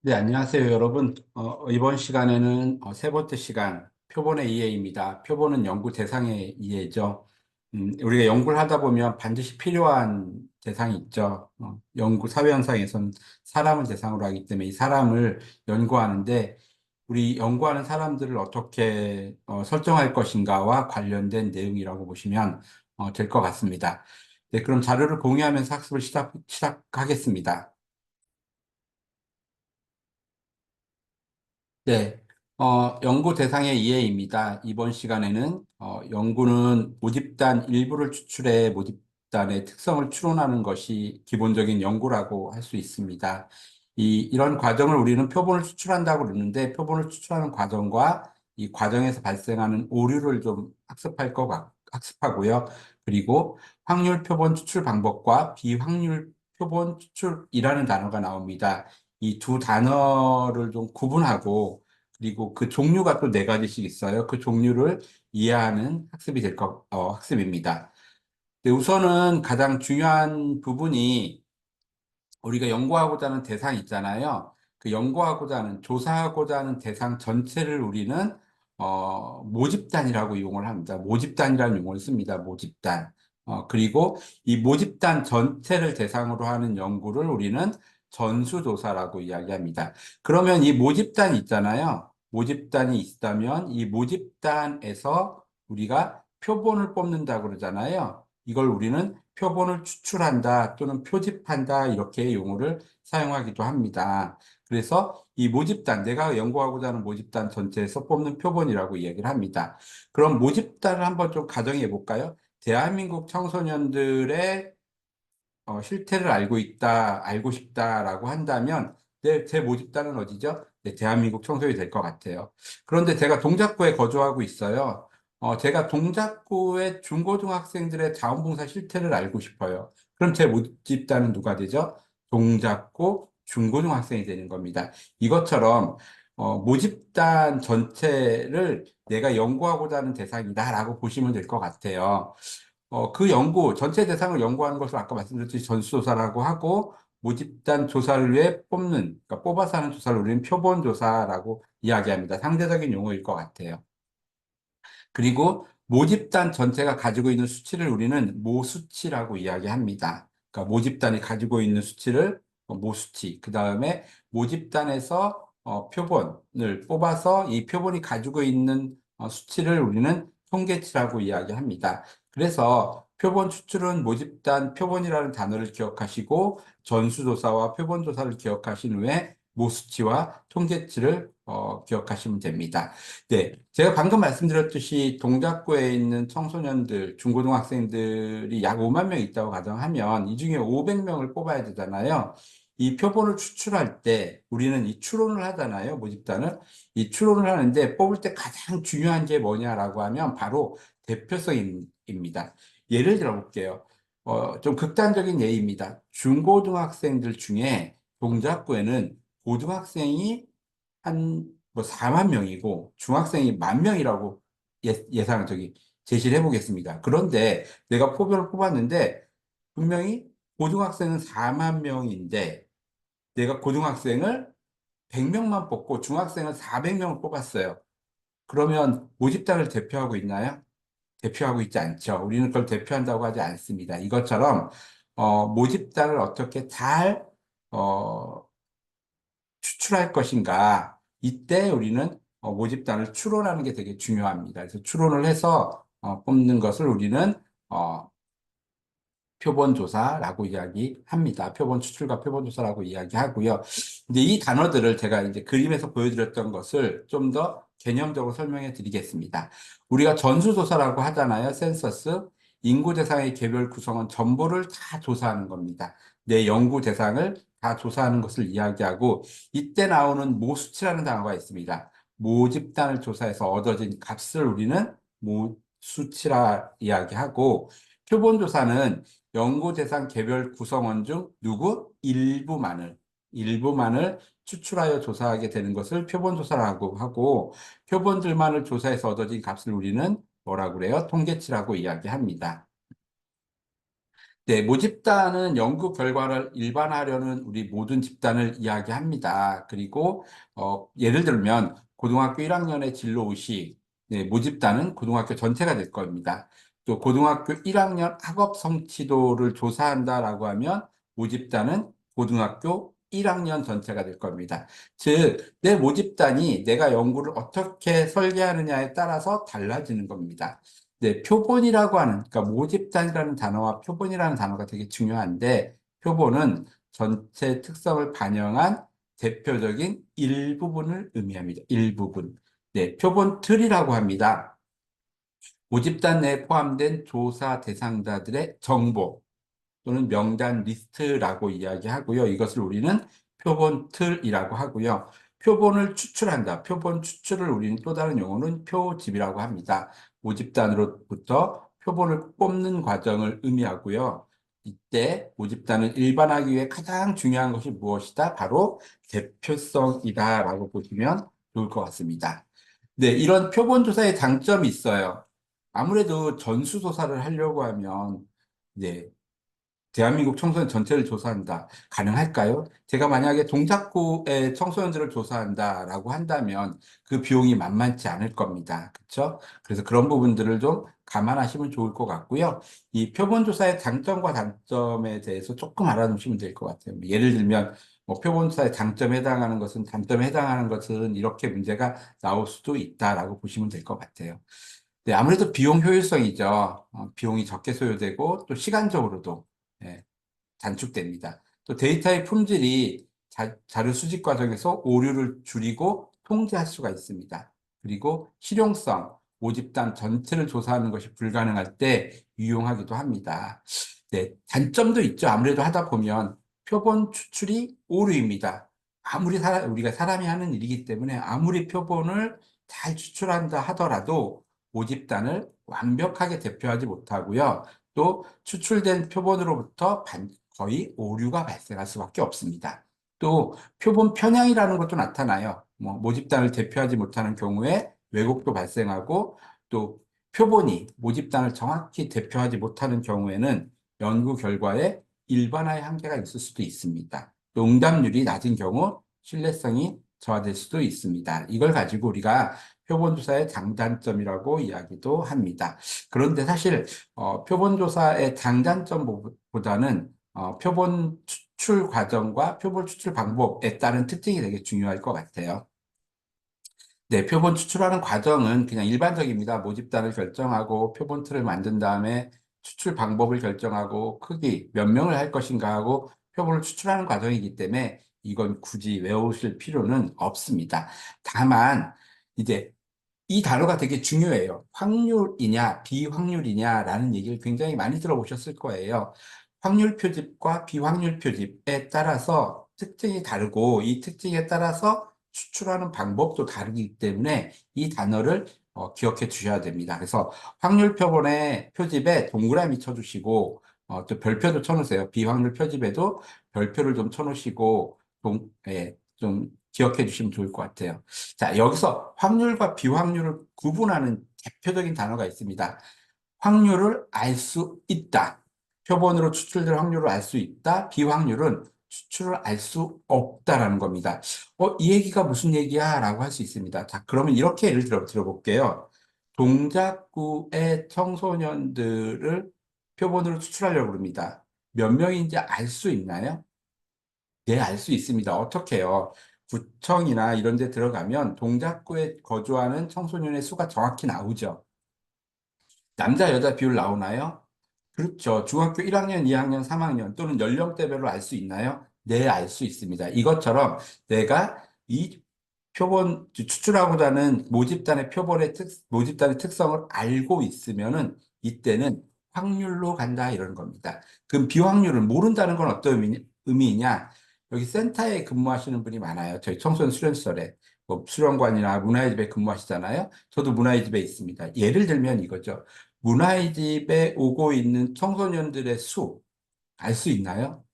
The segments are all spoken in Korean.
네, 안녕하세요, 여러분. 이번 시간에는 세 번째 시간, 표본의 이해입니다. 표본은 연구 대상의 이해죠. 우리가 연구를 하다 보면 반드시 필요한 대상이 있죠. 연구 사회 현상에서는 사람을 대상으로 하기 때문에 이 사람을 연구하는데, 우리 연구하는 사람들을 어떻게 설정할 것인가와 관련된 내용이라고 보시면 될 것 같습니다. 네, 그럼 자료를 공유하면서 학습을 시작하겠습니다. 네, 연구 대상의 이해입니다. 이번 시간에는 연구는 모집단 일부를 추출해 모집단의 특성을 추론하는 것이 기본적인 연구라고 할 수 있습니다. 이런 과정을 우리는 표본을 추출한다고 그러는데 표본을 추출하는 과정과 이 과정에서 발생하는 오류를 좀 학습하고요. 그리고 확률 표본 추출 방법과 비확률 표본 추출이라는 단어가 나옵니다. 이 두 단어를 좀 구분하고 그리고 그 종류가 또 네 가지씩 있어요. 그 종류를 이해하는 학습입니다. 네, 우선은 가장 중요한 부분이 우리가 연구하고자 하는 대상이 있잖아요. 그 연구하고자 하는, 조사하고자 하는 대상 전체를 우리는, 모집단이라고 이용을 합니다. 모집단이라는 용어를 씁니다. 모집단. 그리고 이 모집단 전체를 대상으로 하는 연구를 우리는 전수조사라고 이야기합니다. 그러면 이 모집단이 있잖아요. 모집단이 있다면 이 모집단에서 우리가 표본을 뽑는다고 그러잖아요. 이걸 우리는 표본을 추출한다 또는 표집한다 이렇게 용어를 사용하기도 합니다. 그래서 이 모집단, 내가 연구하고자 하는 모집단 전체에서 뽑는 표본이라고 이야기를 합니다. 그럼 모집단을 한번 좀 가정해 볼까요? 대한민국 청소년들의 실태를 알고 있다, 알고 싶다라고 한다면 제 모집단은 어디죠? 네, 대한민국 청소년이 될 것 같아요. 그런데 제가 동작구에 거주하고 있어요. 제가 동작구의 중고등학생들의 자원봉사 실태를 알고 싶어요. 그럼 제 모집단은 누가 되죠? 동작구 중고등학생이 되는 겁니다. 이것처럼 모집단 전체를 내가 연구하고자 하는 대상이다라고 보시면 될 것 같아요. 그 연구, 전체 대상을 연구하는 것을 아까 말씀드렸듯이 전수조사라고 하고, 모집단 조사를 위해 그러니까 뽑아서 하는 조사를 우리는 표본조사라고 이야기합니다. 상대적인 용어일 것 같아요. 그리고 모집단 전체가 가지고 있는 수치를 우리는 모수치라고 이야기합니다. 그러니까 모집단이 가지고 있는 수치를 모수치, 그 다음에 모집단에서 표본을 뽑아서 이 표본이 가지고 있는 수치를 우리는 통계치라고 이야기합니다. 그래서 표본 추출은 모집단 표본이라는 단어를 기억하시고 전수조사와 표본조사를 기억하신 후에 모수치와 통계치를 기억하시면 됩니다. 네, 제가 방금 말씀드렸듯이 동작구에 있는 청소년들, 중고등학생들이 약 5만 명 있다고 가정하면 이 중에 500명을 뽑아야 되잖아요. 이 표본을 추출할 때 우리는 이 추론을 하잖아요, 모집단을. 이 추론을 하는데 뽑을 때 가장 중요한 게 뭐냐라고 하면 바로 대표성입니다. 예를 들어 볼게요. 좀 극단적인 예입니다. 중고등학생들 중에 동작구에는 고등학생이 한 뭐 4만 명이고 중학생이 1만 명이라고 예상을 제시를 해보겠습니다. 그런데 내가 표본을 뽑았는데 분명히 고등학생은 4만 명인데 내가 고등학생을 100명만 뽑고 중학생은 400명을 뽑았어요. 그러면 모집단을 대표하고 있나요? 대표하고 있지 않죠. 우리는 그걸 대표한다고 하지 않습니다. 이것처럼 모집단을 어떻게 잘 어, 추출할 것인가. 이때 우리는 모집단을 추론하는 게 되게 중요합니다. 그래서 추론을 해서 뽑는 것을 우리는 어, 표본조사라고 이야기합니다. 표본 추출과 표본조사라고 이야기하고요. 근데 이 단어들을 제가 이제 그림에서 보여드렸던 것을 좀 더 개념적으로 설명해 드리겠습니다. 우리가 전수조사라고 하잖아요. 센서스. 인구 대상의 개별 구성원 전부를 다 조사하는 겁니다. 내 연구 대상을 다 조사하는 것을 이야기하고 이때 나오는 모수치라는 단어가 있습니다. 모집단을 조사해서 얻어진 값을 우리는 모수치라 이야기하고 표본조사는 연구 대상 개별 구성원 중 누구? 일부만을 추출하여 조사하게 되는 것을 표본조사라고 하고, 표본들만을 조사해서 얻어진 값을 우리는 뭐라고 그래요? 통계치라고 이야기합니다. 네, 모집단은 연구 결과를 일반화하려는 우리 모든 집단을 이야기합니다. 그리고 예를 들면 고등학교 1학년의 진로의식, 네, 모집단은 고등학교 전체가 될 겁니다. 또 고등학교 1학년 학업 성취도를 조사한다라고 하면 모집단은 고등학교 1학년 전체가 될 겁니다. 즉, 내 모집단이 내가 연구를 어떻게 설계하느냐에 따라서 달라지는 겁니다. 네, 표본이라고 하는, 그러니까 모집단이라는 단어와 표본이라는 단어가 되게 중요한데, 표본은 전체 특성을 반영한 대표적인 일부분을 의미합니다. 일부분. 네, 표본 틀이라고 합니다. 모집단 내에 포함된 조사 대상자들의 정보, 또는 명단 리스트라고 이야기하고요. 이것을 우리는 표본 틀이라고 하고요. 표본을 추출한다. 표본 추출을 우리는 또 다른 용어는 표집이라고 합니다. 모집단으로부터 표본을 뽑는 과정을 의미하고요. 이때 모집단을 일반화하기 위해 가장 중요한 것이 무엇이다? 바로 대표성이다라고 보시면 좋을 것 같습니다. 네, 이런 표본 조사의 장점이 있어요. 아무래도 전수조사를 하려고 하면 네, 대한민국 청소년 전체를 조사한다. 가능할까요? 제가 만약에 동작구의 청소년들을 조사한다라고 한다면 그 비용이 만만치 않을 겁니다. 그렇죠? 그래서 그런 부분들을 좀 감안하시면 좋을 것 같고요. 이 표본조사의 장점과 단점에 대해서 조금 알아두시면 될 것 같아요. 예를 들면 뭐 표본조사의 장점에 해당하는 것은 단점에 해당하는 것은 이렇게 문제가 나올 수도 있다라고 보시면 될 것 같아요. 네, 아무래도 비용 효율성이죠. 비용이 적게 소요되고 또 시간적으로도 예, 단축됩니다. 또 데이터의 품질이 자료 수집 과정에서 오류를 줄이고 통제할 수가 있습니다. 그리고 실용성, 모집단 전체를 조사하는 것이 불가능할 때 유용하기도 합니다. 네, 단점도 있죠. 아무래도 하다 보면 표본 추출이 오류입니다. 우리가 사람이 하는 일이기 때문에 아무리 표본을 잘 추출한다 하더라도 모집단을 완벽하게 대표하지 못하고요. 또 추출된 표본으로부터 거의 오류가 발생할 수밖에 없습니다. 또 표본 편향이라는 것도 나타나요. 뭐 모집단을 대표하지 못하는 경우에 왜곡도 발생하고 또 표본이 모집단을 정확히 대표하지 못하는 경우에는 연구 결과에 일반화의 한계가 있을 수도 있습니다. 또 응답률이 낮은 경우 신뢰성이 저하될 수도 있습니다. 이걸 가지고 우리가 표본조사의 장단점이라고 이야기도 합니다. 그런데 사실 표본조사의 장단점보다는 표본 추출 과정과 표본 추출 방법에 따른 특징이 되게 중요할 것 같아요. 네, 표본 추출하는 과정은 그냥 일반적입니다. 모집단을 결정하고 표본 틀을 만든 다음에 추출 방법을 결정하고 크기, 몇 명을 할 것인가 하고 표본을 추출하는 과정이기 때문에 이건 굳이 외우실 필요는 없습니다. 다만 이제 이 단어가 되게 중요해요. 확률이냐, 비확률이냐라는 얘기를 굉장히 많이 들어보셨을 거예요. 확률 표집과 비확률 표집에 따라서 특징이 다르고 이 특징에 따라서 추출하는 방법도 다르기 때문에 이 단어를 기억해 주셔야 됩니다. 그래서 확률 표본의 표집에 동그라미 쳐주시고 또 별표도 쳐놓으세요. 비확률 표집에도 별표를 좀 쳐놓으시고 좀 기억해 주시면 좋을 것 같아요. 자, 여기서 확률과 비확률을 구분하는 대표적인 단어가 있습니다. 확률을 알 수 있다. 표본으로 추출될 확률을 알 수 있다. 비확률은 추출을 알 수 없다라는 겁니다. 이 얘기가 무슨 얘기야? 라고 할 수 있습니다. 자, 그러면 이렇게 예를 들어볼게요. 동작구의 청소년들을 표본으로 추출하려고 합니다. 몇 명인지 알 수 있나요? 네, 알 수 있습니다. 어떻게요? 구청이나 이런 데 들어가면 동작구에 거주하는 청소년의 수가 정확히 나오죠. 남자, 여자 비율 나오나요? 그렇죠. 중학교 1학년, 2학년, 3학년 또는 연령대별로 알 수 있나요? 네, 알 수 있습니다. 이것처럼 내가 이 표본 추출하고자 하는 모집단의 특성을 알고 있으면은 이때는 확률로 간다 이런 겁니다. 그럼 비확률을 모른다는 건 어떤 의미냐? 여기 센터에 근무하시는 분이 많아요. 저희 청소년 수련시설에 뭐 수련관이나 문화의 집에 근무하시잖아요. 저도 문화의 집에 있습니다. 예를 들면 이거죠. 문화의 집에 오고 있는 청소년들의 수 알 수 있나요?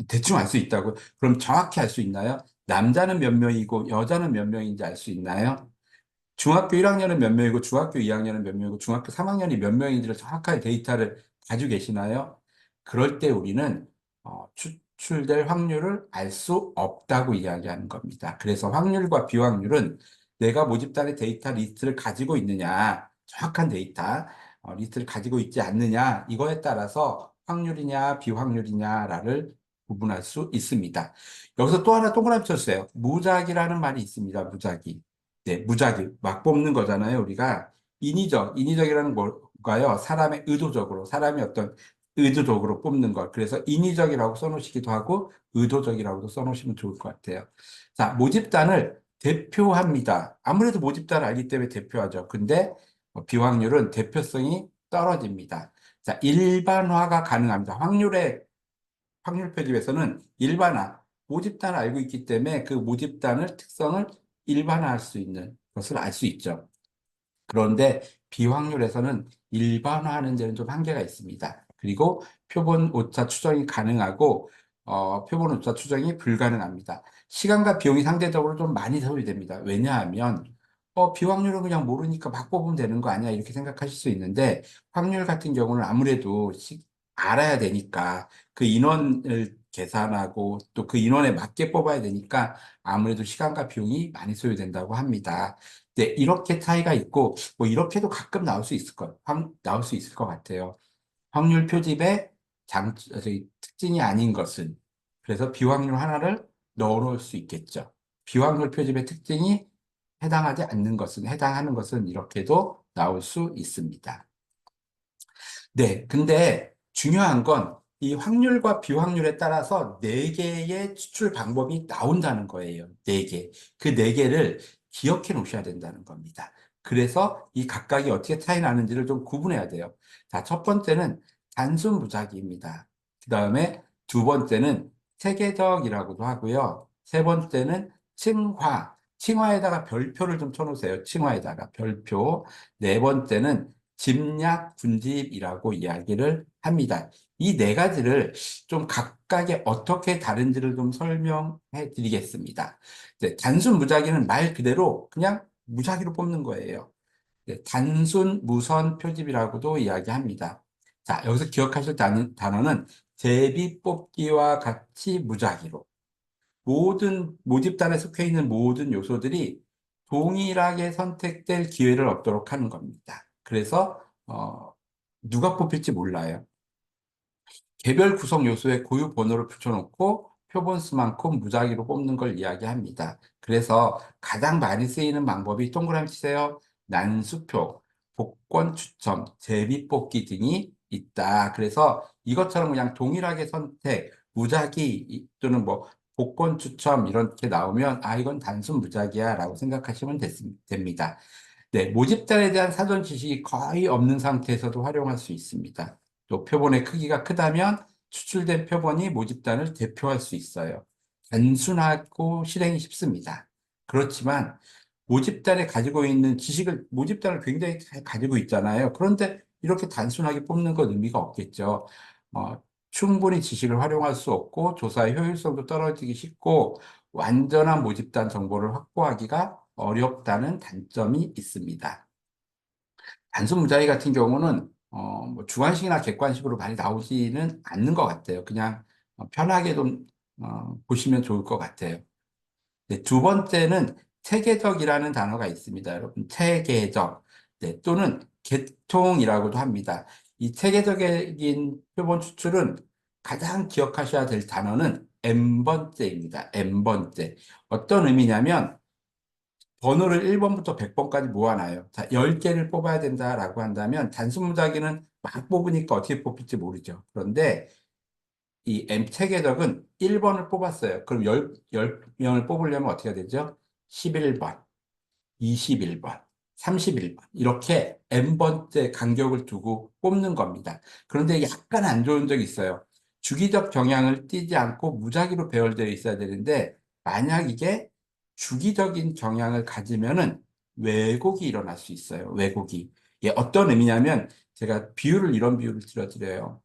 대충 알 수 있다고. 그럼 정확히 알 수 있나요? 남자는 몇 명이고 여자는 몇 명인지 알 수 있나요? 중학교 1학년은 몇 명이고 중학교 2학년은 몇 명이고 중학교 3학년이 몇 명인지를 정확하게 데이터를 가지고 계시나요? 그럴 때 우리는 추출될 확률을 알 수 없다고 이야기하는 겁니다. 그래서 확률과 비확률은 내가 모집단의 데이터 리스트를 가지고 있느냐, 정확한 데이터 리스트를 가지고 있지 않느냐, 이거에 따라서 확률이냐 비확률이냐를 구분할 수 있습니다. 여기서 또 하나 동그라미 쳤어요. 무작위라는 말이 있습니다. 무작위. 네, 무작위. 막 뽑는 거잖아요, 우리가. 인위적이라는 뭘까요? 사람이 어떤 의도적으로 뽑는 것. 그래서 인위적이라고 써놓으시기도 하고, 의도적이라고도 써놓으시면 좋을 것 같아요. 자, 모집단을 대표합니다. 아무래도 모집단을 알기 때문에 대표하죠. 근데 비확률은 대표성이 떨어집니다. 자, 일반화가 가능합니다. 확률 표집에서는 모집단을 알고 있기 때문에 그 모집단을 특성을 일반화할 수 있는 것을 알 수 있죠. 그런데 비확률에서는 일반화하는 데는 좀 한계가 있습니다. 그리고 표본 오차 추정이 가능하고 표본 오차 추정이 불가능합니다. 시간과 비용이 상대적으로 좀 많이 소요됩니다. 왜냐하면 비확률은 그냥 모르니까 막 뽑으면 되는 거 아니야 이렇게 생각하실 수 있는데 확률 같은 경우는 아무래도 알아야 되니까 그 인원을 계산하고 또 그 인원에 맞게 뽑아야 되니까 아무래도 시간과 비용이 많이 소요된다고 합니다. 네, 이렇게 차이가 있고, 뭐, 이렇게도 가끔 나올 수 있을 것 같아요. 확률 표집의 특징이 아닌 것은, 그래서 비확률 하나를 넣어 놓을 수 있겠죠. 비확률 표집의 특징이 해당하는 것은 이렇게도 나올 수 있습니다. 네, 근데 중요한 건 이 확률과 비확률에 따라서 네개의 추출 방법이 나온다는 거예요. 네개. 그 네개를 기억해 놓으셔야 된다는 겁니다. 그래서 이 각각이 어떻게 차이 나는지를 좀 구분해야 돼요. 자, 첫 번째는 단순 무작위입니다. 그 다음에 두 번째는 체계적이라고도 하고요. 세 번째는 층화. 층화에다가 별표를 좀 쳐놓으세요. 층화에다가 별표. 네 번째는 집약, 분집이라고 이야기를 합니다. 이 네 가지를 좀 각각의 어떻게 다른지를 좀 설명해 드리겠습니다. 이제 단순 무작위는 말 그대로 그냥 무작위로 뽑는 거예요. 단순 무선 표집이라고도 이야기합니다. 자, 여기서 기억하실 단어는 제비 뽑기와 같이 무작위로 모든 모집단에 속해 있는 모든 요소들이 동일하게 선택될 기회를 얻도록 하는 겁니다. 그래서 누가 뽑힐지 몰라요. 개별 구성 요소에 고유 번호를 붙여놓고 표본 수만큼 무작위로 뽑는 걸 이야기합니다. 그래서 가장 많이 쓰이는 방법이 동그라미 치세요. 난수표, 복권 추첨, 제비 뽑기 등이 있다. 그래서 이것처럼 그냥 동일하게 또는 뭐 복권 추첨 이렇게 나오면 이건 단순 무작위야 라고 생각하시면 됩니다. 네, 모집단에 대한 사전 지식이 거의 없는 상태에서도 활용할 수 있습니다. 또 표본의 크기가 크다면 추출된 표본이 모집단을 대표할 수 있어요. 단순하고 실행이 쉽습니다. 그렇지만 모집단을 굉장히 잘 가지고 있잖아요. 그런데 이렇게 단순하게 뽑는 건 의미가 없겠죠. 충분히 지식을 활용할 수 없고 조사의 효율성도 떨어지기 쉽고 완전한 모집단 정보를 확보하기가 어렵다는 단점이 있습니다. 단순 무작위 같은 경우는 뭐 주관식이나 객관식으로 많이 나오지는 않는 것 같아요. 그냥 편하게 좀 보시면 좋을 것 같아요. 네, 두 번째는 체계적이라는 단어가 있습니다. 여러분, 체계적. 네, 또는 계통이라고도 합니다. 이 체계적인 표본 추출은 가장 기억하셔야 될 단어는 N번째입니다. N번째. 어떤 의미냐면 번호를 1번부터 100번까지 모아놔요. 자, 10개를 뽑아야 된다라고 한다면 단순 무작위는 막 뽑으니까 어떻게 뽑힐지 모르죠. 그런데 이 M 체계적은 1번을 뽑았어요. 그럼 10명을 뽑으려면 어떻게 해야 되죠? 11번, 21번, 31번. 이렇게 N번째 간격을 두고 뽑는 겁니다. 그런데 약간 안 좋은 적이 있어요. 주기적 경향을 띠지 않고 무작위로 배열되어 있어야 되는데, 만약 이게 주기적인 경향을 가지면은 왜곡이 일어날 수 있어요. 왜곡이. 이게 어떤 의미냐면, 이런 비유를 들어드려요.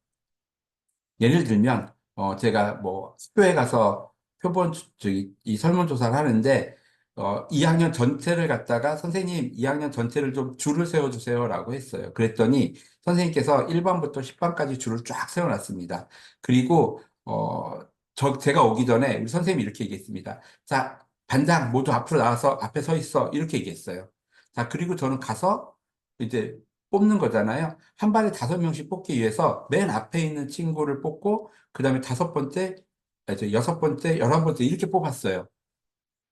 예를 들면, 제가 뭐 학교에 가서 이 설문조사를 하는데, 2학년 전체를 갖다가 선생님 2학년 전체를 좀 줄을 세워주세요라고 했어요. 그랬더니 선생님께서 1번부터 10번까지 줄을 쫙 세워놨습니다. 그리고 제가 오기 전에 우리 선생님이 이렇게 얘기했습니다. 자, 반장 모두 앞으로 나와서 앞에 서 있어. 이렇게 얘기했어요. 자, 그리고 저는 가서 이제 뽑는 거잖아요. 한 발에 5명씩 뽑기 위해서 맨 앞에 있는 친구를 뽑고 그다음에 5번째, 이제 6번째, 11번째 이렇게 뽑았어요.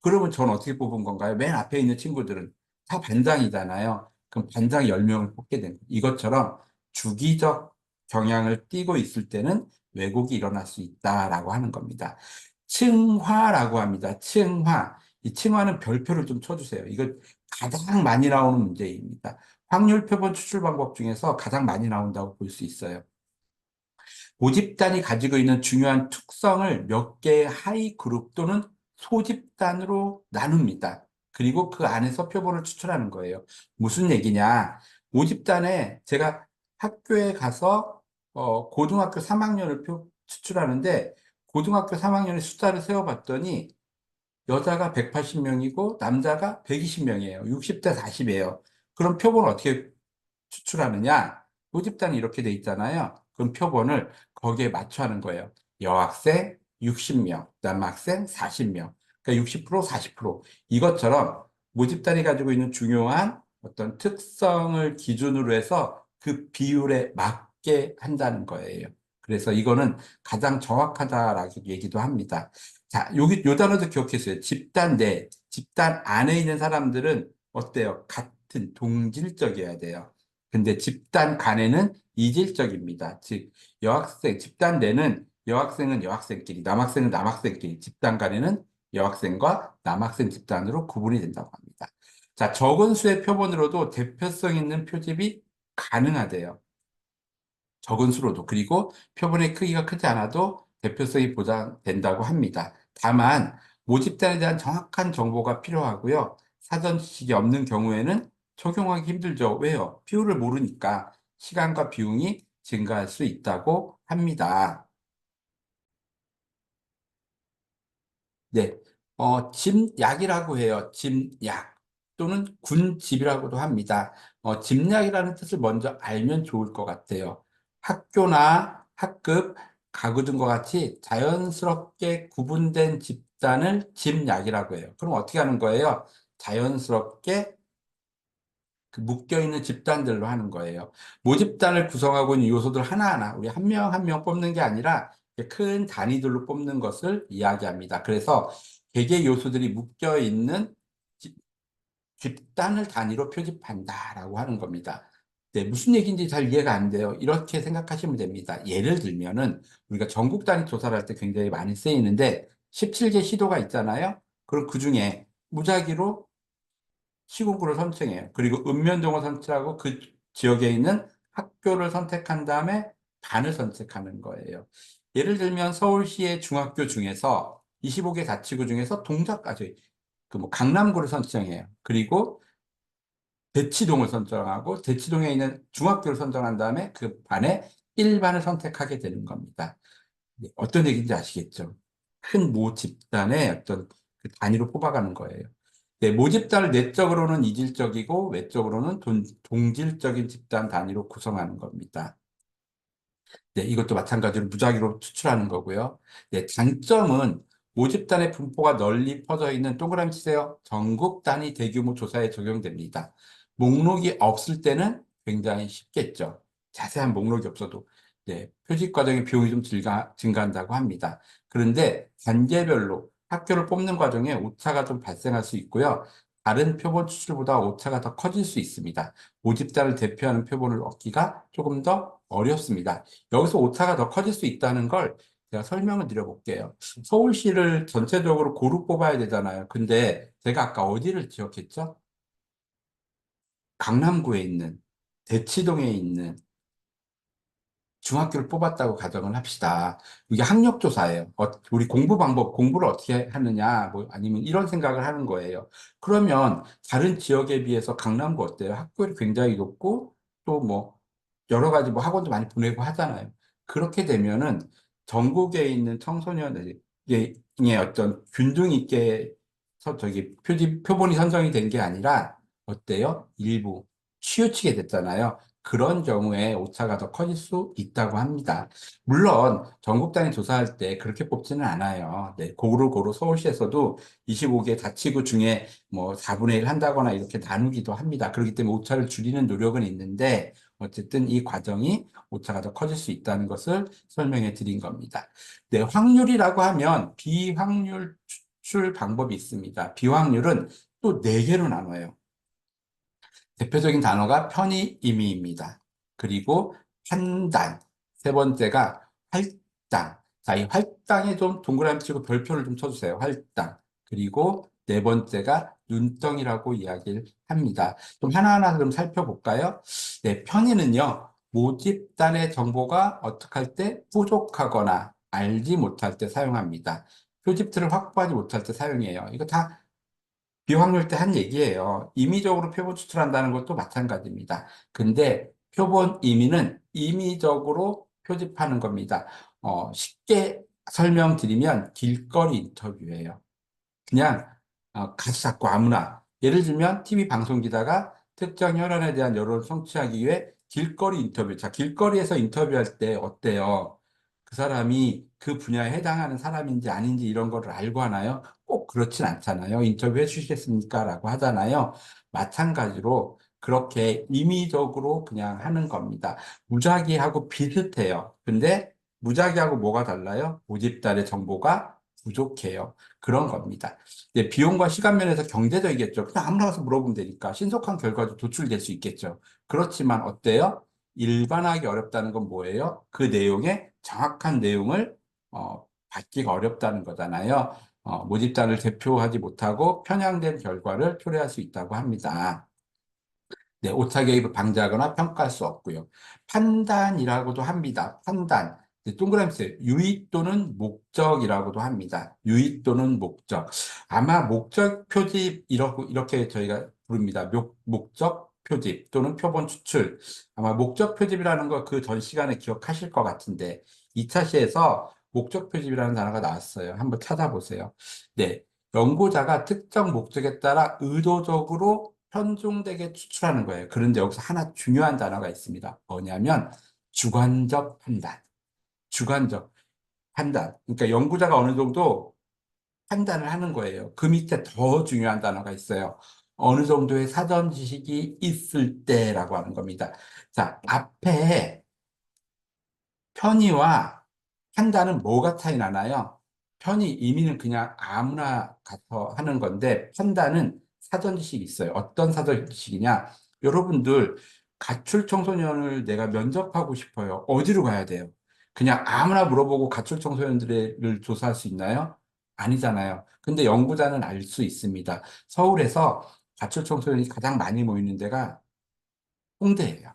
그러면 전 어떻게 뽑은 건가요? 맨 앞에 있는 친구들은 다 반장이잖아요. 그럼 반장 10명을 뽑게 된 거예요. 이것처럼 주기적 경향을 띠고 있을 때는 왜곡이 일어날 수 있다라고 하는 겁니다. 층화라고 합니다. 층화. 이 층화는 별표를 좀 쳐주세요. 이거 가장 많이 나오는 문제입니다. 확률 표본 추출 방법 중에서 가장 많이 나온다고 볼 수 있어요. 모집단이 가지고 있는 중요한 특성을 몇 개의 하위 그룹 또는 소집단으로 나눕니다. 그리고 그 안에서 표본을 추출하는 거예요. 무슨 얘기냐? 모집단에 제가 학교에 가서 고등학교 3학년을 추출하는데 고등학교 3학년의 숫자를 세어봤더니 여자가 180명이고 남자가 120명이에요. 60대 40이에요. 그럼 표본을 어떻게 추출하느냐? 모집단이 이렇게 돼 있잖아요. 그럼 표본을 거기에 맞춰 하는 거예요. 여학생 60명, 남학생 40명. 그러니까 60%, 40%. 이것처럼 모집단이 가지고 있는 중요한 어떤 특성을 기준으로 해서 그 비율에 맞게 한다는 거예요. 그래서 이거는 가장 정확하다라고 얘기도 합니다. 자, 요 단어도 기억했어요. 집단 내, 집단 안에 있는 사람들은 어때요? 같은 동질적이어야 돼요. 근데 집단 간에는 이질적입니다. 즉, 집단 내는 여학생은 여학생끼리, 남학생은 남학생끼리, 집단 간에는 여학생과 남학생 집단으로 구분이 된다고 합니다. 자, 적은 수의 표본으로도 대표성 있는 표집이 가능하대요. 적은 수로도. 그리고 표본의 크기가 크지 않아도 대표성이 보장된다고 합니다. 다만, 모집단에 대한 정확한 정보가 필요하고요. 사전 지식이 없는 경우에는 적용하기 힘들죠. 왜요? 비율을 모르니까 시간과 비용이 증가할 수 있다고 합니다. 네. 짐약이라고 해요. 짐약 또는 군집이라고도 합니다. 짐약이라는 뜻을 먼저 알면 좋을 것 같아요. 학교나 학급, 가구 등과 같이 자연스럽게 구분된 집단을 짐약이라고 해요. 그럼 어떻게 하는 거예요? 자연스럽게 그 묶여있는 집단들로 하는 거예요. 모집단을 구성하고 있는 요소들 하나하나 우리 한 명 한 명 뽑는 게 아니라 큰 단위들로 뽑는 것을 이야기합니다. 그래서 개개 요소들이 묶여있는 집단을 단위로 표집한다라고 하는 겁니다. 네, 무슨 얘기인지 잘 이해가 안 돼요. 이렇게 생각하시면 됩니다. 예를 들면은 우리가 전국 단위 조사를 할 때 굉장히 많이 쓰이는데 17개 시도가 있잖아요. 그럼 그중에 무작위로 시군구를 선정해요. 그리고 읍면동을 선택하고 그 지역에 있는 학교를 선택한 다음에 반을 선택하는 거예요. 예를 들면 서울시의 중학교 중에서 25개 자치구 중에서 동작까지 그 뭐 강남구를 선정해요. 그리고 대치동을 선정하고 대치동에 있는 중학교를 선정한 다음에 그 반에 1반을 선택하게 되는 겁니다. 네, 어떤 얘기인지 아시겠죠? 큰 모 집단의 어떤 그 단위로 뽑아가는 거예요. 네, 모집단을 내적으로는 이질적이고 외적으로는 동질적인 집단 단위로 구성하는 겁니다. 네, 이것도 마찬가지로 무작위로 추출하는 거고요. 네, 장점은 모집단의 분포가 널리 퍼져 있는 동그라미 치세요. 전국 단위 대규모 조사에 적용됩니다. 목록이 없을 때는 굉장히 쉽겠죠. 자세한 목록이 없어도. 네, 표집 과정의 비용이 좀 증가한다고 합니다. 그런데 단계별로 학교를 뽑는 과정에 오차가 좀 발생할 수 있고요. 다른 표본 추출보다 오차가 더 커질 수 있습니다. 모집단을 대표하는 표본을 얻기가 조금 더 어렵습니다. 여기서 오차가 더 커질 수 있다는 걸 제가 설명을 드려볼게요. 서울시를 전체적으로 고루 뽑아야 되잖아요. 근데 제가 아까 어디를 지역했죠? 강남구에 있는, 대치동에 있는 중학교를 뽑았다고 가정을 합시다. 이게 학력조사예요. 우리 공부 방법, 공부를 어떻게 하느냐, 뭐 아니면 이런 생각을 하는 거예요. 그러면 다른 지역에 비해서 강남구 어때요? 학교를 굉장히 높고 또 뭐 여러 가지 뭐 학원도 많이 보내고 하잖아요. 그렇게 되면은 전국에 있는 청소년의 어떤 균등 있게 표본이 선정이 된 게 아니라 어때요? 일부 치우치게 됐잖아요. 그런 경우에 오차가 더 커질 수 있다고 합니다. 물론 전국 단위 조사할 때 그렇게 뽑지는 않아요. 네, 고루고루 서울시에서도 25개 자치구 중에 뭐 4분의 1 한다거나 이렇게 나누기도 합니다. 그렇기 때문에 오차를 줄이는 노력은 있는데 어쨌든 이 과정이 오차가 더 커질 수 있다는 것을 설명해 드린 겁니다. 네, 확률이라고 하면 비확률 추출 방법이 있습니다. 비확률은 또 네개로 나눠요. 대표적인 단어가 편의임의입니다. 그리고 판단, 세 번째가 할당. 자, 이 할당에 좀 동그라미 치고 별표를 좀 쳐주세요. 할당. 그리고 네 번째가 눈덩이라고 이야기를 합니다. 좀 하나하나 좀 살펴볼까요? 네, 편의는요, 모집단의 정보가 어떻게 할 때 부족하거나 알지 못할 때 사용합니다. 표집들을 확보하지 못할 때 사용해요. 이거 다 비확률 때 한 얘기예요. 임의적으로 표본 추출한다는 것도 마찬가지입니다. 근데 표본 임의는 임의적으로 표집하는 겁니다. 쉽게 설명드리면 길거리 인터뷰예요. 그냥 가서 잡고 아무나. 예를 들면 TV 방송 기자가 특정 혈안에 대한 여론을 성취하기 위해 길거리 인터뷰. 자, 길거리에서 인터뷰할 때 어때요? 그 사람이 그 분야에 해당하는 사람인지 아닌지 이런 거를 알고 하나요? 꼭 그렇진 않잖아요. 인터뷰해 주시겠습니까? 라고 하잖아요. 마찬가지로 그렇게 임의적으로 그냥 하는 겁니다. 무작위하고 비슷해요. 근데 무작위하고 뭐가 달라요? 모집단의 정보가 부족해요. 그런 겁니다. 이제 비용과 시간 면에서 경제적이겠죠. 그냥 아무나 가서 물어보면 되니까 신속한 결과도 도출될 수 있겠죠. 그렇지만 어때요? 일반화하기 어렵다는 건 뭐예요? 그 내용의 정확한 내용을 받기가 어렵다는 거잖아요. 모집단을 대표하지 못하고 편향된 결과를 초래할 수 있다고 합니다. 네, 오차 개입을 방지하거나 평가할 수 없고요. 판단이라고도 합니다. 판단. 네, 동그라미 쓰요 유의 또는 목적이라고도 합니다. 유의 또는 목적. 아마 목적 표집 이렇게 저희가 부릅니다. 목적 표집 또는 표본 추출. 아마 목적 표집이라는 거 그 전 시간에 기억하실 것 같은데 2차 시에서 목적 표집이라는 단어가 나왔어요. 한번 찾아보세요. 네. 연구자가 특정 목적에 따라 의도적으로 편중되게 추출하는 거예요. 그런데 여기서 하나 중요한 단어가 있습니다. 뭐냐면 주관적 판단. 주관적 판단. 그러니까 연구자가 어느 정도 판단을 하는 거예요. 그 밑에 더 중요한 단어가 있어요. 어느 정도의 사전 지식이 있을 때라고 하는 겁니다. 자, 앞에 편의와 판단은 뭐가 차이 나나요? 편의, 임의는 그냥 아무나 가서 하는 건데, 판단은 사전 지식이 있어요. 어떤 사전 지식이냐? 여러분들, 가출 청소년을 내가 면접하고 싶어요. 어디로 가야 돼요? 그냥 아무나 물어보고 가출 청소년들을 조사할 수 있나요? 아니잖아요. 근데 연구자는 알 수 있습니다. 서울에서 가출 청소년이 가장 많이 모이는 데가 홍대예요.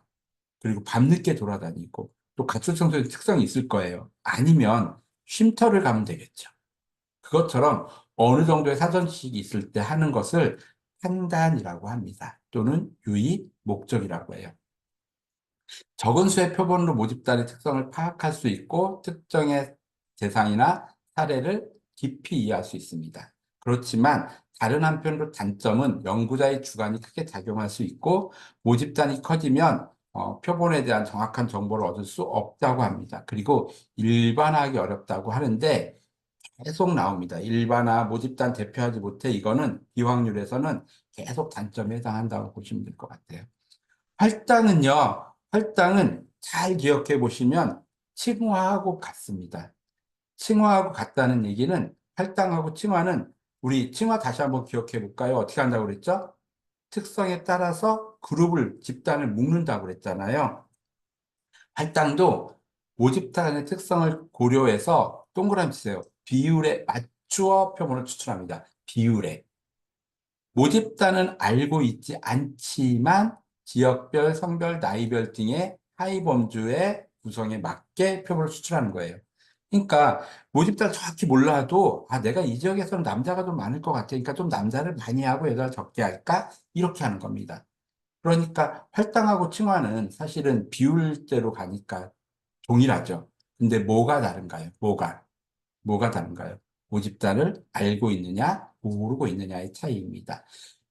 그리고 밤늦게 돌아다니고 또 가출청소년 특성이 있을 거예요. 아니면 쉼터를 가면 되겠죠. 그것처럼 어느 정도의 사전 지식이 있을 때 하는 것을 판단이라고 합니다. 또는 유의, 목적이라고 해요. 적은 수의 표본으로 모집단의 특성을 파악할 수 있고 특정의 대상이나 사례를 깊이 이해할 수 있습니다. 그렇지만 다른 한편으로 단점은 연구자의 주관이 크게 작용할 수 있고 모집단이 커지면 표본에 대한 정확한 정보를 얻을 수 없다고 합니다. 그리고 일반화하기 어렵다고 하는데 계속 나옵니다. 일반화, 모집단 대표하지 못해 이거는 비확률에서는 계속 단점에 해당한다고 보시면 될 것 같아요. 할당은 잘 기억해 보시면 칭화하고 같습니다. 칭화하고 같다는 얘기는 할당하고 칭화는 우리 칭화 다시 한번 기억해 볼까요? 어떻게 한다고 그랬죠? 특성에 따라서 그룹을, 집단을 묶는다고 그랬잖아요. 할당도 모집단의 특성을 고려해서 동그라미 치세요. 비율에 맞추어 표본을 추출합니다. 비율에. 모집단은 알고 있지 않지만 지역별, 성별, 나이별 등의 하위범주의 구성에 맞게 표본을 수출하는 거예요. 그러니까 모집단 정확히 몰라도 내가 이 지역에서는 남자가 좀 많을 것 같으니까 좀 남자를 많이 하고 여자를 적게 할까? 이렇게 하는 겁니다. 그러니까 활당하고 칭화는 사실은 비율대로 가니까 동일하죠. 근데 뭐가 다른가요? 뭐가 다른가요? 모집단을 알고 있느냐, 고르고 있느냐의 차이입니다.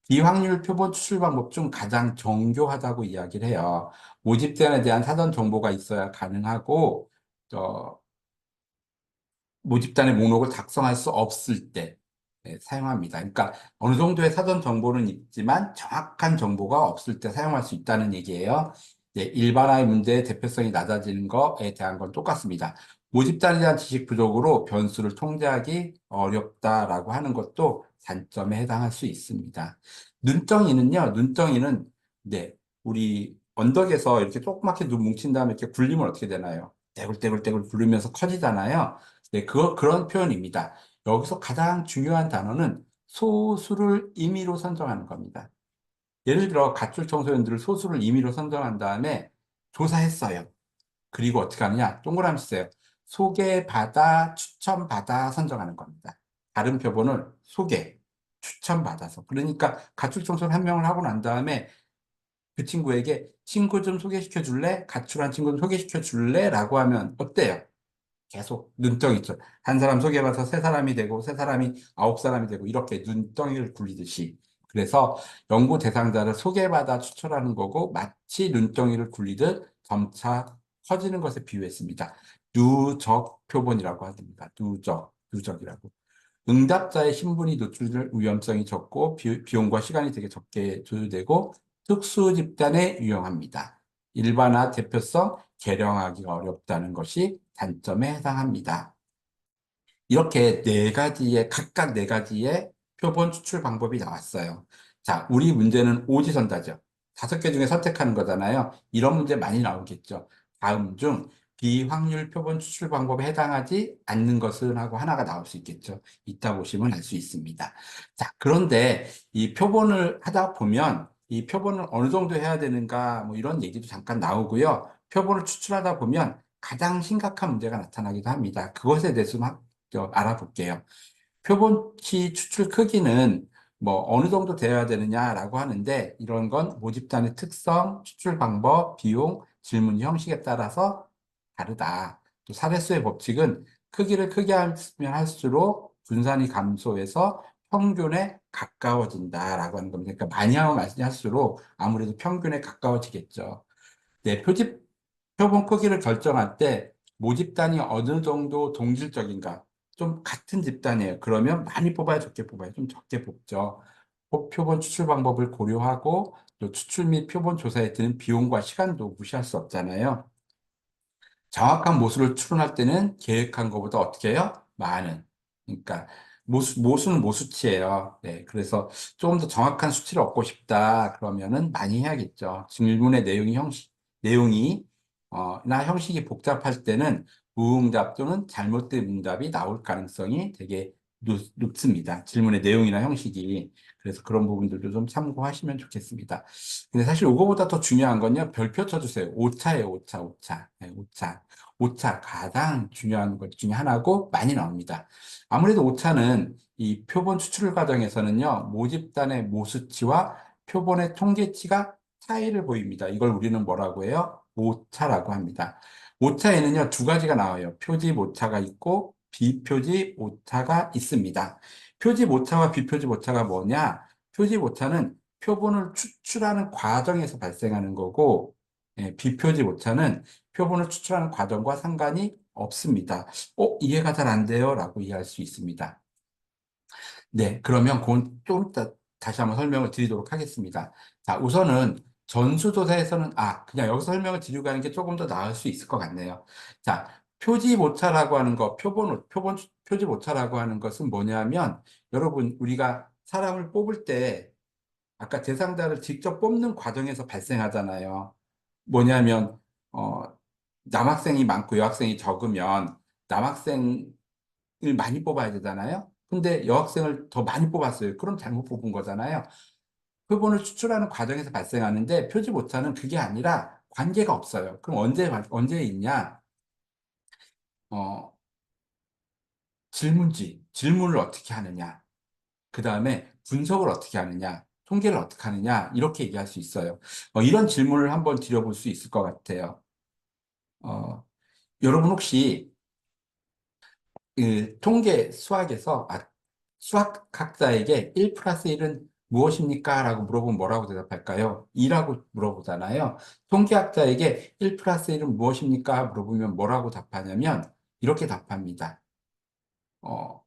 비확률 표본 추출 방법 중 가장 정교하다고 이야기를 해요. 모집단에 대한 사전 정보가 있어야 가능하고, 어, 모집단의 목록을 작성할 수 없을 때 사용합니다. 그러니까 어느 정도의 사전 정보는 있지만 정확한 정보가 없을 때 사용할 수 있다는 얘기예요. 일반화의 문제의 대표성이 낮아지는 것에 대한 건 똑같습니다. 모집단에 대한 지식 부족으로 변수를 통제하기 어렵다라고 하는 것도 단점에 해당할 수 있습니다. 눈덩이는 우리 언덕에서 이렇게 조그맣게 눈 뭉친 다음에 이렇게 굴리면 어떻게 되나요? 떼굴떼굴떼굴 굴리면서 커지잖아요. 그런 표현입니다. 여기서 가장 중요한 단어는 소수를 임의로 선정하는 겁니다. 예를 들어, 가출 청소년들을 소수를 임의로 선정한 다음에 조사했어요. 그리고 어떻게 하느냐? 동그라미 쓰세요. 소개받아, 추천받아 선정하는 겁니다. 다른 표본을 추천받아서. 그러니까 가출 청소년 한 명을 하고 난 다음에 그 친구에게 친구 좀 소개시켜 줄래? 가출한 친구 좀 소개시켜 줄래? 라고 하면 어때요? 계속 눈덩이 있죠. 한 사람 소개받아서 세 사람이 되고, 세 사람이 아홉 사람이 되고, 이렇게 눈덩이를 굴리듯이. 그래서 연구 대상자를 소개받아 추천하는 거고, 마치 눈덩이를 굴리듯 점차 커지는 것에 비유했습니다. 누적 표본이라고 합니다. 누적이라고. 응답자의 신분이 노출될 위험성이 적고, 비용과 시간이 되게 적게 조율되고, 특수 집단에 유용합니다. 일반화 대표성, 계량하기가 어렵다는 것이 단점에 해당합니다. 이렇게 각각 네 가지의 표본 추출 방법이 나왔어요. 자, 우리 문제는 오지선다죠. 5개 중에 선택하는 거잖아요. 이런 문제 많이 나오겠죠. 다음 중 비확률 표본 추출 방법에 해당하지 않는 것은 하고 하나가 나올 수 있겠죠. 이따 보시면 알 수 있습니다. 자, 그런데 이 표본을 하다 보면 이 표본을 어느 정도 해야 되는가 뭐 이런 얘기도 잠깐 나오고요. 표본을 추출하다 보면 가장 심각한 문제가 나타나기도 합니다. 그것에 대해서 알아볼게요. 표본치 추출 크기는 뭐 어느 정도 되어야 되느냐라고 하는데 이런 건 모집단의 특성, 추출 방법, 비용, 질문 형식에 따라서 다르다. 또 사례수의 법칙은 크기를 크게 하면 할수록 분산이 감소해서 평균에 가까워진다라고 하는 겁니다. 그러니까 많이 하면 많이 할수록 아무래도 평균에 가까워지겠죠. 표집 표본 크기를 결정할 때 모집단이 어느 정도 동질적인가? 좀 같은 집단이에요. 그러면 많이 뽑아야 적게 뽑아요. 좀 적게 뽑죠. 표본 추출 방법을 고려하고 또 추출 및 표본 조사에 드는 비용과 시간도 무시할 수 없잖아요. 정확한 모수를 추론할 때는 계획한 것보다 어떻게 해요? 많은. 그러니까 모수는 모수치예요. 네, 그래서 조금 더 정확한 수치를 얻고 싶다. 그러면은 많이 해야겠죠. 질문의 내용이 나 형식이 복잡할 때는 무응답 또는 잘못된 응답이 나올 가능성이 되게 높습니다. 질문의 내용이나 형식이. 그래서 그런 부분들도 좀 참고하시면 좋겠습니다. 근데 사실 이거보다 더 중요한 건요. 별표 쳐주세요. 오차예요, 오차, 오차. 네, 오차. 오차 가장 중요한 것 중에 하나고 많이 나옵니다. 아무래도 오차는 이 표본 추출 과정에서는요, 모집단의 모수치와 표본의 통계치가 차이를 보입니다. 이걸 우리는 뭐라고 해요? 오차라고 합니다. 오차에는요, 두 가지가 나와요. 표집 오차가 있고 비표집 오차가 있습니다. 표집 오차와 비표집 오차가 뭐냐? 표집 오차는 표본을 추출하는 과정에서 발생하는 거고, 비표집 오차는 표본을 추출하는 과정과 상관이 없습니다. 이해가 잘 안 돼요? 라고 이해할 수 있습니다. 네, 그러면 그건 좀 이따 다시 한번 설명을 드리도록 하겠습니다. 자, 우선은 전수조사에서는, 그냥 여기서 설명을 드리고 가는 게 조금 더 나을 수 있을 것 같네요. 자, 표지모차라고 하는 거, 표지모차라고 하는 것은 뭐냐면, 여러분, 우리가 사람을 뽑을 때, 아까 대상자를 직접 뽑는 과정에서 발생하잖아요. 뭐냐면, 어, 남학생이 많고 여학생이 적으면 남학생을 많이 뽑아야 되잖아요. 근데 여학생을 더 많이 뽑았어요. 그럼 잘못 뽑은 거잖아요. 표본을 추출하는 과정에서 발생하는데 표지 오차는 그게 아니라 관계가 없어요. 그럼 언제 있냐? 어, 질문을 어떻게 하느냐? 그 다음에 분석을 어떻게 하느냐? 통계를 어떻게 하느냐? 이렇게 얘기할 수 있어요. 이런 질문을 한번 드려볼 수 있을 것 같아요. 어, 여러분 혹시 그 수학에서 수학학자에게 1 플러스 1은 무엇입니까? 라고 물어보면 뭐라고 대답할까요? 2라고 물어보잖아요. 통계학자에게 1 플러스 1은 무엇입니까? 물어보면 뭐라고 답하냐면 이렇게 답합니다. 어,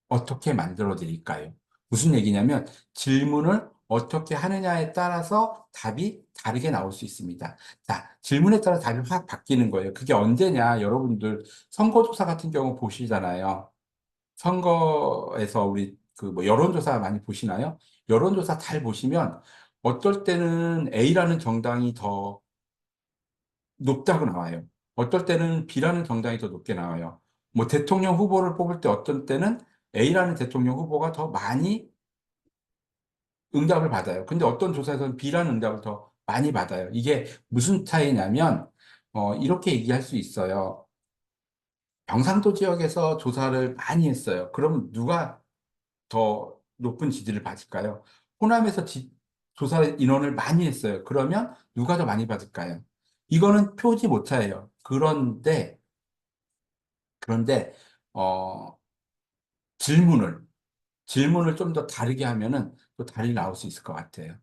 어떻게 만들어 드릴까요? 무슨 얘기냐면 질문을 어떻게 하느냐에 따라서 답이 다르게 나올 수 있습니다. 자, 질문에 따라 답이 확 바뀌는 거예요. 그게 언제냐? 여러분들 선거조사 같은 경우 보시잖아요. 선거에서 우리 그 뭐 여론조사 많이 보시나요? 여론조사 잘 보시면 어떨 때는 A라는 정당이 더 높다고 나와요. 어떨 때는 B라는 정당이 더 높게 나와요. 뭐 대통령 후보를 뽑을 때 어떤 때는 A라는 대통령 후보가 더 많이 응답을 받아요. 근데 어떤 조사에서는 B라는 응답을 더 많이 받아요. 이게 무슨 차이냐면, 이렇게 얘기할 수 있어요. 경상도 지역에서 조사를 많이 했어요. 그럼 누가 더 높은 지지를 받을까요? 호남에서 조사 인원을 많이 했어요. 그러면 누가 더 많이 받을까요? 이거는 표지 오차예요. 그런데, 어, 질문을, 질문을 좀 더 다르게 하면은 또 달리 나올 수 있을 것 같아요.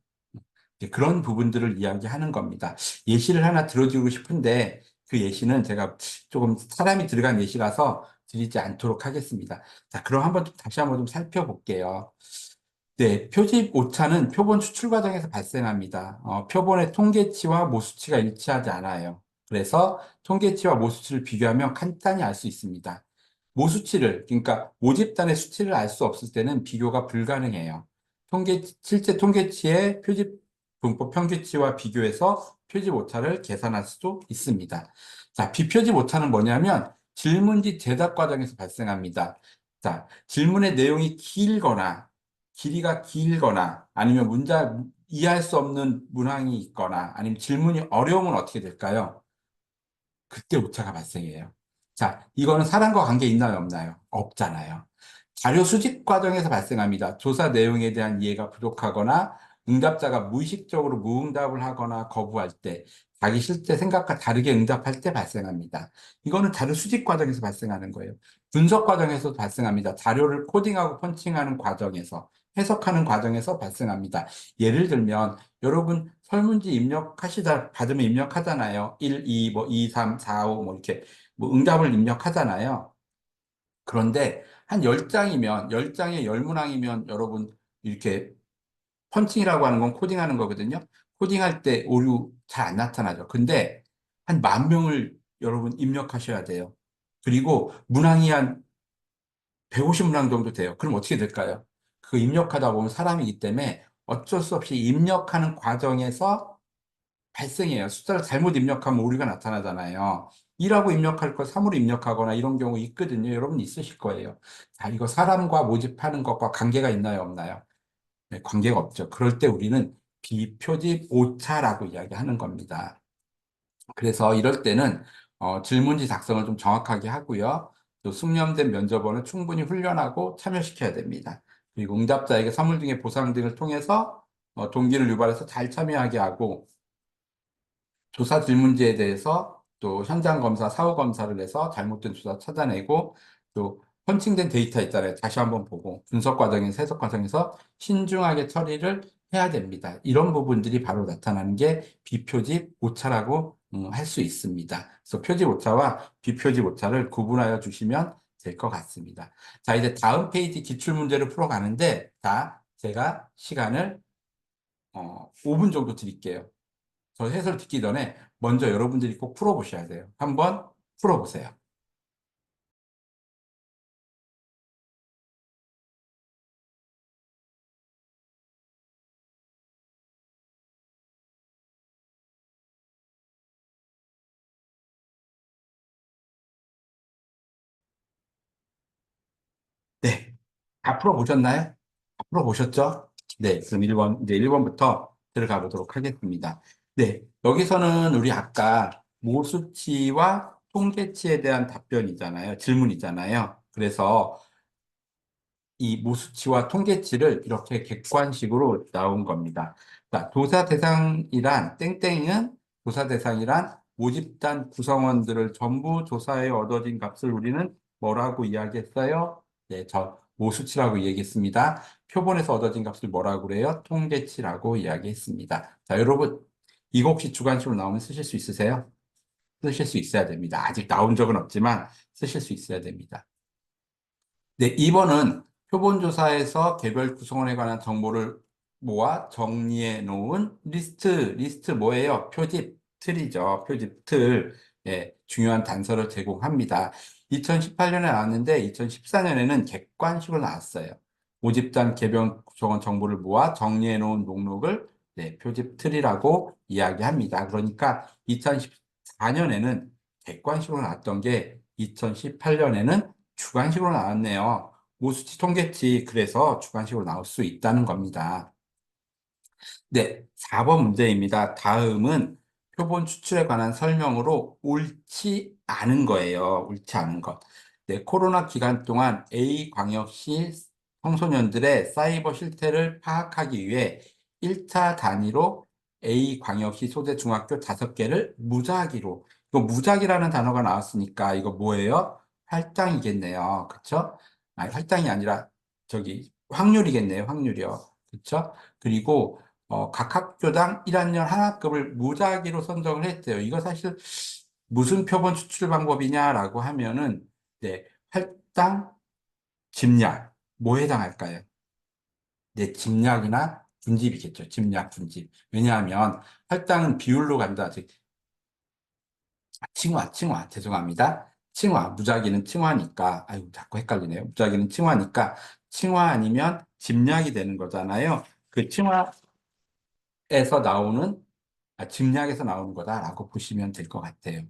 이제 그런 부분들을 이야기하는 겁니다. 예시를 하나 들어주고 싶은데 그 예시는 제가 조금 사람이 들어간 예시라서 드리지 않도록 하겠습니다. 자, 그럼 다시 한번 좀 살펴볼게요. 네, 표집 오차는 표본 추출 과정에서 발생합니다. 표본의 통계치와 모수치가 일치하지 않아요. 그래서 통계치와 모수치를 비교하면 간단히 알 수 있습니다. 그러니까 모집단의 수치를 알 수 없을 때는 비교가 불가능해요. 실제 통계치의 표집 분포 평균치와 비교해서 표집 오차를 계산할 수도 있습니다. 자, 비표집 오차는 뭐냐면 질문지 대답 과정에서 발생합니다. 자, 질문의 내용이 길이가 길거나 아니면 이해할 수 없는 문항이 있거나 아니면 질문이 어려우면 어떻게 될까요? 그때 오차가 발생해요. 자, 이거는 사람과 관계 있나요, 없나요? 없잖아요. 자료 수집 과정에서 발생합니다. 조사 내용에 대한 이해가 부족하거나 응답자가 무의식적으로 무응답을 하거나 거부할 때, 자기 실제 생각과 다르게 응답할 때 발생합니다. 이거는 자료 수집 과정에서 발생하는 거예요. 분석 과정에서도 발생합니다. 자료를 코딩하고 펀칭하는 과정에서, 해석하는 과정에서 발생합니다. 예를 들면, 여러분 설문지 받으면 입력하잖아요. 1, 2, 뭐 2, 3, 4, 5, 뭐 이렇게 뭐 응답을 입력하잖아요. 그런데 한 10장이면, 10장에 10문항이면 여러분 이렇게 펀칭이라고 하는 건 코딩하는 거거든요. 코딩할 때 오류 잘 안 나타나죠. 근데 한 10,000명을 여러분 입력하셔야 돼요. 그리고 문항이 한 150문항 정도 돼요. 그럼 어떻게 될까요? 그 입력하다 보면 사람이기 때문에 어쩔 수 없이 입력하는 과정에서 발생해요. 숫자를 잘못 입력하면 오류가 나타나잖아요. 2라고 입력할 걸 3으로 입력하거나 이런 경우 있거든요. 여러분 있으실 거예요. 자, 이거 사람과 모집하는 것과 관계가 있나요, 없나요? 네, 관계가 없죠. 그럴 때 우리는 비표집 오차라고 이야기하는 겁니다. 그래서 이럴 때는 질문지 작성을 좀 정확하게 하고요. 또 숙련된 면접원을 충분히 훈련하고 참여시켜야 됩니다. 그리고 응답자에게 선물 등의 보상 등을 통해서 동기를 유발해서 잘 참여하게 하고 조사 질문지에 대해서 또 현장 검사, 사후 검사를 해서 잘못된 조사 찾아내고 또 펀칭된 데이터 있잖아요. 다시 한번 보고 분석 과정에서 해석 과정에서 신중하게 처리를 해야 됩니다. 이런 부분들이 바로 나타나는 게 비표집 오차라고 할 수 있습니다. 그래서 표집 오차와 비표집 오차를 구분하여 주시면 될 것 같습니다. 자, 이제 다음 페이지 기출 문제를 풀어가는데, 자, 제가 시간을 5분 정도 드릴게요. 저 해설 듣기 전에 먼저 여러분들이 꼭 풀어보셔야 돼요. 한번 풀어보세요. 네. 다 풀어보셨나요? 다 풀어보셨죠? 네. 그럼 1번, 이제 1번부터 들어가 보도록 하겠습니다. 네. 여기서는 우리 아까 모수치와 통계치에 대한 답변이잖아요. 질문이잖아요. 그래서 이 모수치와 통계치를 이렇게 객관식으로 나온 겁니다. 자, 조사 대상이란 모집단 구성원들을 전부 조사해 얻어진 값을 우리는 뭐라고 이야기했어요? 네, 모수치라고 얘기했습니다. 표본에서 얻어진 값을 뭐라고 그래요? 통계치라고 이야기했습니다. 자, 여러분, 이거 혹시 주관식으로 나오면 쓰실 수 있으세요? 쓰실 수 있어야 됩니다. 아직 나온 적은 없지만 쓰실 수 있어야 됩니다. 네, 2번은 표본조사에서 개별 구성원에 관한 정보를 모아 정리해 놓은 리스트 뭐예요? 표집 틀이죠. 표집 틀. 예, 중요한 단서를 제공합니다. 2018년에 나왔는데 2014년에는 객관식으로 나왔어요. 모집단 개별 구성원 정보를 모아 정리해 놓은 목록을 네, 표집 틀이라고 이야기합니다. 그러니까 2014년에는 객관식으로 나왔던 게 2018년에는 주관식으로 나왔네요. 모수치, 통계치, 그래서 주관식으로 나올 수 있다는 겁니다. 네, 4번 문제입니다. 다음은 표본 추출에 관한 설명으로 옳지 않은 거예요. 옳지 않은 것. 네, 코로나 기간 동안 A광역시 청소년들의 사이버 실태를 파악하기 위해 1차 단위로 A광역시 소재 중학교 5개를 무작위로, 이거 무작위라는 단어가 나왔으니까 이거 뭐예요? 할당이겠네요. 그쵸? 아니, 할당이 아니라 저기 확률이겠네요. 확률이요. 그쵸? 그리고 각 학교당 1학년 한 학급을 무작위로 선정을 했대요. 이거 사실 무슨 표본 추출 방법이냐라고 하면은, 네, 할당, 집약, 뭐 해당할까요? 네, 집약이나 분집이겠죠. 집약, 분집. 왜냐하면 할당은 비율로 간다. 즉, 죄송합니다. 칭화, 무작위는 칭화니까, 아유, 자꾸 헷갈리네요. 무작위는 칭화니까, 칭화 아니면 집약이 되는 거잖아요. 그 칭화에서 나오는 집약에서 나오는 거다라고 보시면 될 것 같아요.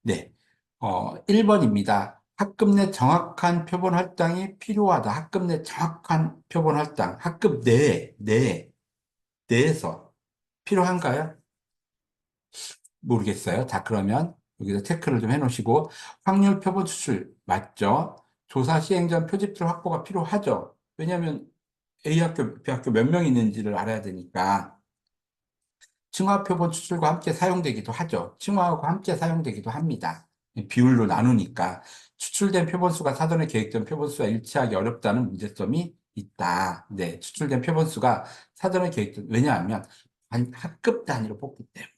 네. 1번입니다. 학급 내 정확한 표본 할당이 필요하다. 학급 내 정확한 표본 할당. 학급 내에서 필요한가요? 모르겠어요. 자, 그러면 여기서 체크를 좀 해놓으시고, 확률 표본 추출, 맞죠? 조사 시행 전 표집들 확보가 필요하죠. 왜냐하면 A학교, B학교 몇 명 있는지를 알아야 되니까. 층화표본 추출과 함께 사용되기도 하죠. 층화하고 함께 사용되기도 합니다. 비율로 나누니까 추출된 표본수가 사전에 계획된 표본수와 일치하기 어렵다는 문제점이 있다. 네, 추출된 표본수가 사전에 계획된, 왜냐하면 학급 단위로 뽑기 때문에.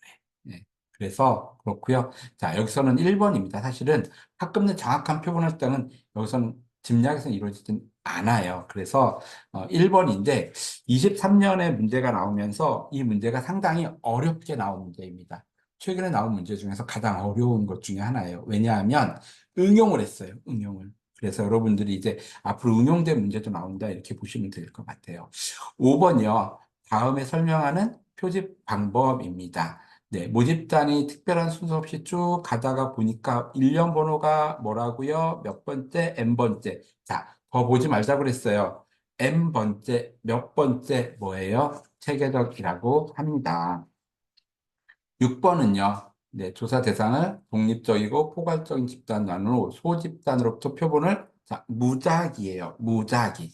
네, 그래서 그렇고요. 자, 여기서는 1번입니다. 사실은 학급 내 정확한 표본 할당은 여기서는 집약에서는 이루어지진 않아요. 그래서 1번인데 23년에 문제가 나오면서 이 문제가 상당히 어렵게 나온 문제입니다. 최근에 나온 문제 중에서 가장 어려운 것 중에 하나예요. 왜냐하면 응용을 했어요. 응용을. 그래서 여러분들이 이제 앞으로 응용된 문제도 나온다 이렇게 보시면 될 것 같아요. 5번이요. 다음에 설명하는 표집 방법입니다. 네, 모집단이 특별한 순서 없이 쭉 가다가 보니까 일련 번호가 뭐라고요? 몇 번째, N번째. 자, 더 보지 말자 그랬어요. N번째, 몇 번째 뭐예요? 체계적이라고 합니다. 6번은요. 네, 조사 대상을 독립적이고 포괄적인 집단 나누고 소집단으로부터 표본을 자, 무작위예요. 무작위.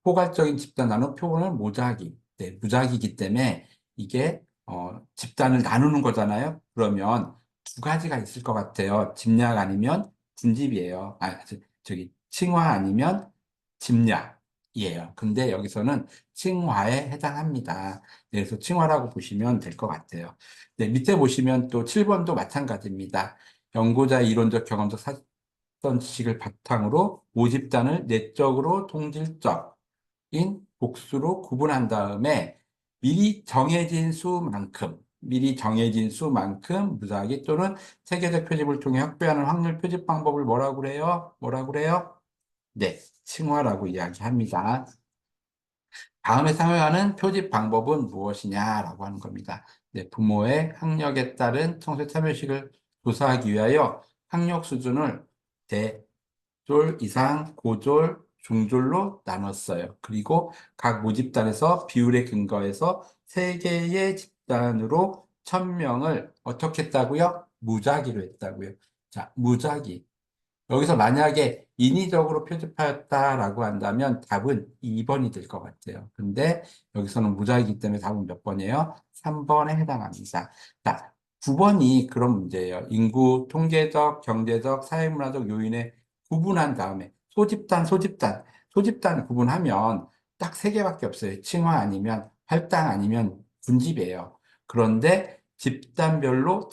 포괄적인 집단 나누 표본을 무작위. 네, 무작위이기 때문에 이게 집단을 나누는 거잖아요. 그러면 두 가지가 있을 것 같아요. 집약 아니면 분집이에요. 저기 칭화 아니면 집약이에요. 근데 여기서는 칭화에 해당합니다. 네, 그래서 칭화라고 보시면 될 것 같아요. 네, 밑에 보시면 또 7번도 마찬가지입니다. 연구자의 이론적 경험적 사전 지식을 바탕으로 모집단을 내적으로 통질적 인 복수로 구분한 다음에 미리 정해진 수만큼 무작위 또는 체계적 표집을 통해 확보하는 확률 표집 방법을 뭐라고 그래요? 뭐라고 그래요? 네, 칭화라고 이야기합니다. 다음에 사용하는 표집 방법은 무엇이냐라고 하는 겁니다. 네, 부모의 학력에 따른 청소 참여식을 조사하기 위하여 학력 수준을 졸 이상, 고졸, 중졸로 나눴어요. 그리고 각 모집단에서 비율에 근거해서 세 개의 집단으로 1000명을 어떻게 했다고요? 무작위로 했다고요. 자, 무작위. 여기서 만약에 인위적으로 표집하였다라고 한다면 답은 2번이 될 것 같아요. 근데 여기서는 무작위이기 때문에 답은 몇 번이에요? 3번에 해당합니다. 자, 9번이 그런 문제예요. 인구, 통계적, 경제적, 사회문화적 요인에 구분한 다음에 소집단, 소집단, 소집단 구분하면 딱 세 개밖에 없어요. 칭화 아니면 할당 아니면 분집이에요. 그런데 집단별로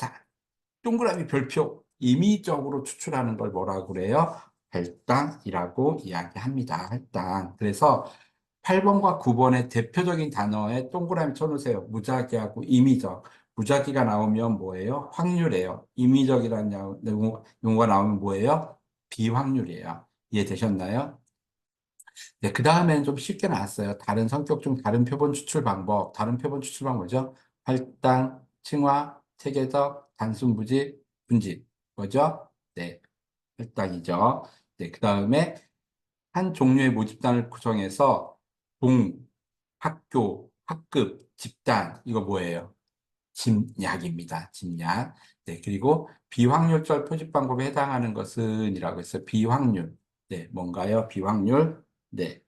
동그라미 별표 임의적으로 추출하는 걸 뭐라고 그래요? 할당이라고 이야기합니다. 할당. 그래서 8번과 9번의 대표적인 단어에 동그라미 쳐놓으세요. 무작위하고 임의적. 무작위가 나오면 뭐예요? 확률이에요. 임의적이라는 용어가 나오면 뭐예요? 비확률이에요. 이해되셨나요? 네, 그 다음에는 좀 쉽게 나왔어요. 다른 성격 중 다른 표본 추출 방법. 다른 표본 추출 방법이죠. 할당, 층화, 체계적, 단순부집, 분집. 뭐죠? 네, 할당이죠. 네, 그 다음에 한 종류의 모집단을 구성해서 동, 학교, 학급, 집단. 이거 뭐예요? 짐약입니다. 짐약. 네, 그리고 비확률적 표집 방법에 해당하는 것은 이라고 했어요. 비확률. 네, 뭔가요? 비확률. 네.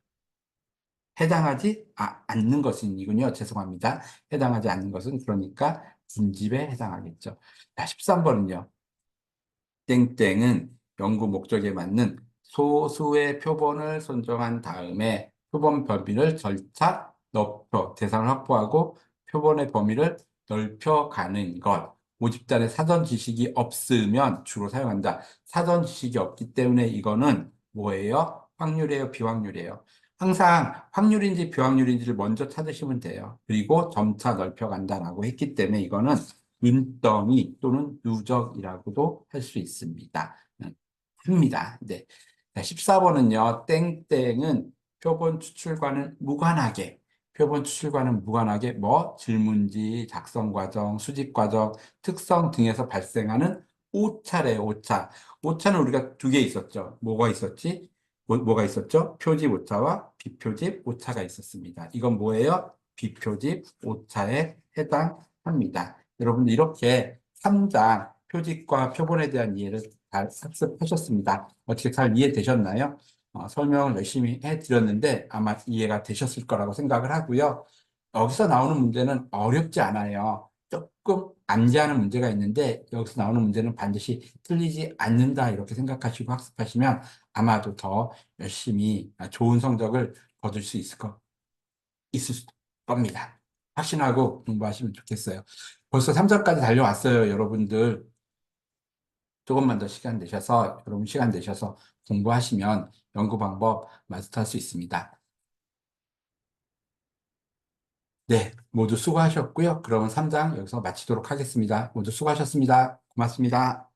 해당하지 않는 것이군요. 죄송합니다. 해당하지 않는 것은 그러니까 분집에 해당하겠죠. 자, 13번은요. 땡땡은 연구 목적에 맞는 소수의 표본을 선정한 다음에 표본 범위를 절차 넓혀 대상을 확보하고 표본의 범위를 넓혀가는 것. 모집단에 사전 지식이 없으면 주로 사용한다. 사전 지식이 없기 때문에 이거는 뭐예요? 확률이에요, 비확률이에요. 항상 확률인지 비확률인지를 먼저 찾으시면 돼요. 그리고 점차 넓혀간다라고 했기 때문에 이거는 눈덩이 또는 누적이라고도 할 수 있습니다. 합니다. 네. 14번은요, 땡땡은 표본 추출과는 무관하게 뭐 질문지, 작성 과정, 수집 과정, 특성 등에서 발생하는 오차래요, 오차. 오차는 우리가 두 개 있었죠. 뭐가 있었지? 뭐가 있었죠? 표집 오차와 비표집 오차가 있었습니다. 이건 뭐예요? 비표집 오차에 해당합니다. 여러분 이렇게 3장 표집과 표본에 대한 이해를 잘 학습하셨습니다. 어떻게 잘 이해되셨나요? 설명을 열심히 해드렸는데 아마 이해가 되셨을 거라고 생각을 하고요. 여기서 나오는 문제는 어렵지 않아요. 조금 암기하는 문제가 있는데 여기서 나오는 문제는 반드시 틀리지 않는다 이렇게 생각하시고 학습하시면 아마도 더 열심히 좋은 성적을 거둘 수 있을 겁니다. 확신하고 공부하시면 좋겠어요. 벌써 3장까지 달려왔어요, 여러분들. 조금만 더 시간 내셔서, 여러분 시간 내셔서 공부하시면 연구 방법 마스터할 수 있습니다. 네, 모두 수고하셨고요. 그러면 3장 여기서 마치도록 하겠습니다. 모두 수고하셨습니다. 고맙습니다.